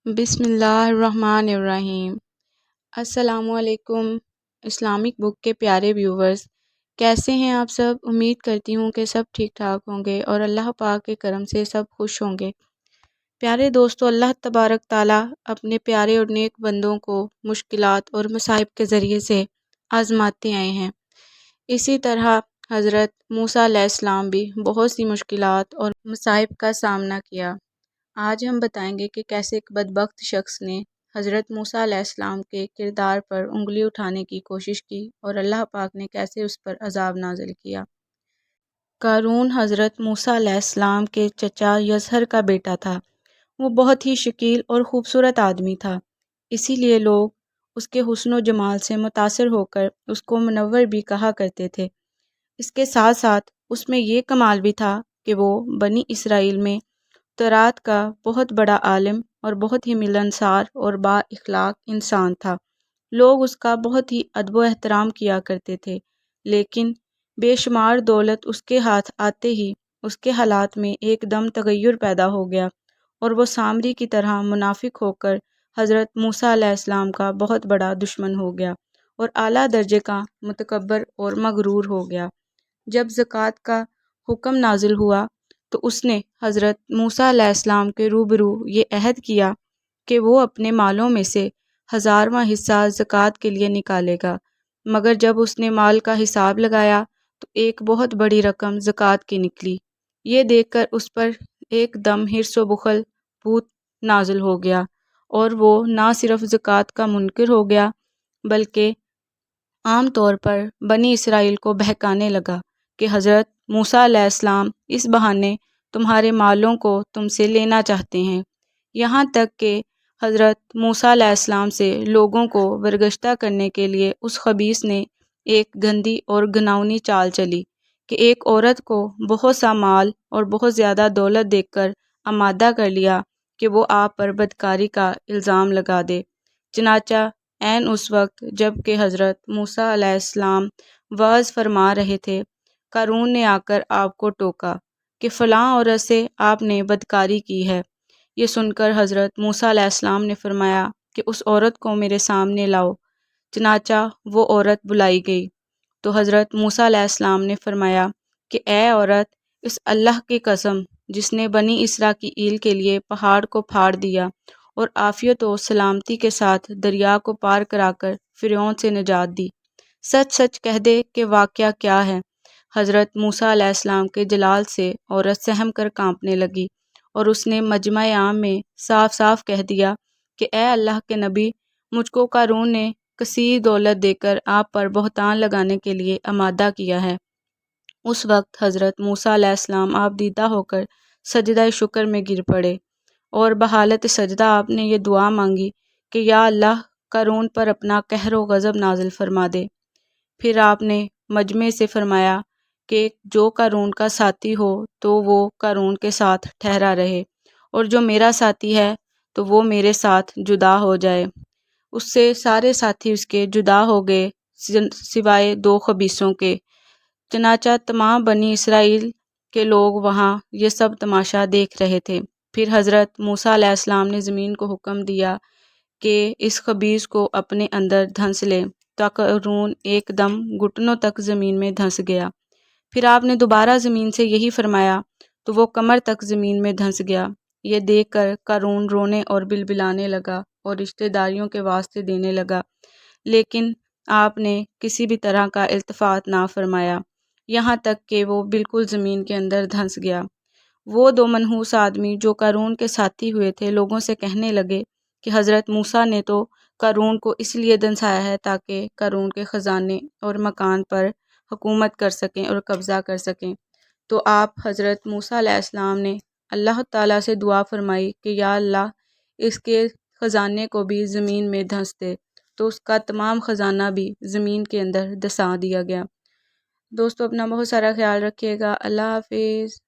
بسم اللہ الرحمن الرحیم۔ السلام علیکم اسلامک بک کے پیارے ویورز، کیسے ہیں آپ سب؟ امید کرتی ہوں کہ سب ٹھیک ٹھاک ہوں گے اور اللہ پاک کے کرم سے سب خوش ہوں گے۔ پیارے دوستو، اللہ تبارک تعالیٰ اپنے پیارے اور نیک بندوں کو مشکلات اور مصائب کے ذریعے سے آزماتے آئے ہیں۔ اسی طرح حضرت موسیٰ علیہ السلام بھی بہت سی مشکلات اور مصائب کا سامنا کیا۔ آج ہم بتائیں گے کہ کیسے ایک بدبخت شخص نے حضرت موسیٰ علیہ السلام کے کردار پر انگلی اٹھانے کی کوشش کی اور اللہ پاک نے کیسے اس پر عذاب نازل کیا۔ قارون حضرت موسیٰ علیہ السلام کے چچا یزہر کا بیٹا تھا۔ وہ بہت ہی شکیل اور خوبصورت آدمی تھا، اسی لیے لوگ اس کے حسن و جمال سے متاثر ہو کر اس کو منور بھی کہا کرتے تھے۔ اس کے ساتھ ساتھ اس میں یہ کمال بھی تھا کہ وہ بنی اسرائیل میں تورات کا بہت بڑا عالم اور بہت ہی ملنسار اور با اخلاق انسان تھا۔ لوگ اس کا بہت ہی ادب و احترام کیا کرتے تھے، لیکن بے شمار دولت اس کے ہاتھ آتے ہی اس کے حالات میں ایک دم تغیر پیدا ہو گیا اور وہ سامری کی طرح منافق ہو کر حضرت موسیٰ علیہ السلام کا بہت بڑا دشمن ہو گیا اور اعلیٰ درجے کا متکبر اور مغرور ہو گیا۔ جب زکوٰۃ کا حکم نازل ہوا تو اس نے حضرت موسیٰ علیہ السلام کے روبرو یہ عہد کیا کہ وہ اپنے مالوں میں سے 1000واں حصہ زکوٰۃ کے لیے نکالے گا، مگر جب اس نے مال کا حساب لگایا تو ایک بہت بڑی رقم زکوٰۃ کی نکلی۔ یہ دیکھ کر اس پر ایک دم حرص و بخل بھوت نازل ہو گیا اور وہ نہ صرف زکوٰۃ کا منکر ہو گیا بلکہ عام طور پر بنی اسرائیل کو بہکانے لگا کہ حضرت موسیٰ علیہ السلام اس بہانے تمہارے مالوں کو تم سے لینا چاہتے ہیں، یہاں تک کہ حضرت موسیٰ علیہ السلام سے لوگوں کو برگشتہ کرنے کے لیے اس خبیث نے ایک گندی اور گھناؤنی چال چلی کہ ایک عورت کو بہت سا مال اور بہت زیادہ دولت دے کر آمادہ کر لیا کہ وہ آپ پر بدکاری کا الزام لگا دے۔ چنانچہ عین اس وقت جب کہ حضرت موسیٰ علیہ السلام وعظ فرما رہے تھے، قارون نے آ کر آپ کو ٹوکا کہ فلاں عورت سے آپ نے بدکاری کی ہے۔ یہ سن کر حضرت موسیٰ علیہ السلام نے فرمایا کہ اس عورت کو میرے سامنے لاؤ۔ چنانچہ وہ عورت بلائی گئی تو حضرت موسیٰ علیہ السلام نے فرمایا کہ اے عورت، اس اللہ کی قسم جس نے بنی اسرائیل کے لیے پہاڑ کو پھاڑ دیا اور عافیت و سلامتی کے ساتھ دریا کو پار کرا کر فرعون سے نجات دی، سچ سچ کہہ دے کہ واقعہ کیا ہے۔ حضرت موسیٰ علیہ السلام کے جلال سے عورت سہم کر کانپنے لگی اور اس نے مجمع عام میں صاف صاف کہہ دیا کہ اے اللہ کے نبی، مجھ کو قارون نے کثیر دولت دے کر آپ پر بہتان لگانے کے لیے آمادہ کیا ہے۔ اس وقت حضرت موسیٰ علیہ السلام آپ دیدہ ہو کر سجدہ شکر میں گر پڑے اور بحالت سجدہ آپ نے یہ دعا مانگی کہ یا اللہ، قارون پر اپنا قہر و غضب نازل فرما دے۔ پھر آپ نے مجمع سے فرمایا کہ جو قارون کا ساتھی ہو تو وہ قارون کے ساتھ ٹھہرا رہے اور جو میرا ساتھی ہے تو وہ میرے ساتھ جدا ہو جائے۔ اس سے سارے ساتھی اس کے جدا ہو گئے سوائے 2 خبیثوں کے۔ چنانچہ تمام بنی اسرائیل کے لوگ وہاں یہ سب تماشا دیکھ رہے تھے۔ پھر حضرت موسیٰ علیہ السلام نے زمین کو حکم دیا کہ اس خبیث کو اپنے اندر دھنس لے، تو قارون ایک دم گھٹنوں تک زمین میں دھنس گیا۔ پھر آپ نے دوبارہ زمین سے یہی فرمایا تو وہ کمر تک زمین میں دھنس گیا۔ یہ دیکھ کر قارون رونے اور بلبلانے لگا اور رشتہ داریوں کے واسطے دینے لگا، لیکن آپ نے کسی بھی طرح کا التفات نہ فرمایا، یہاں تک کہ وہ بالکل زمین کے اندر دھنس گیا۔ وہ 2 منحوس آدمی جو قارون کے ساتھی ہوئے تھے لوگوں سے کہنے لگے کہ حضرت موسیٰ نے تو قارون کو اس لیے دھنسایا ہے تاکہ قارون کے خزانے اور مکان پر حکومت کر سکیں اور قبضہ کر سکیں۔ تو آپ حضرت موسیٰ علیہ السلام نے اللہ تعالیٰ سے دعا فرمائی کہ یا اللہ، اس کے خزانے کو بھی زمین میں دھنس دے، تو اس کا تمام خزانہ بھی زمین کے اندر دھسا دیا گیا۔ دوستو، اپنا بہت سارا خیال رکھیے گا۔ اللہ حافظ۔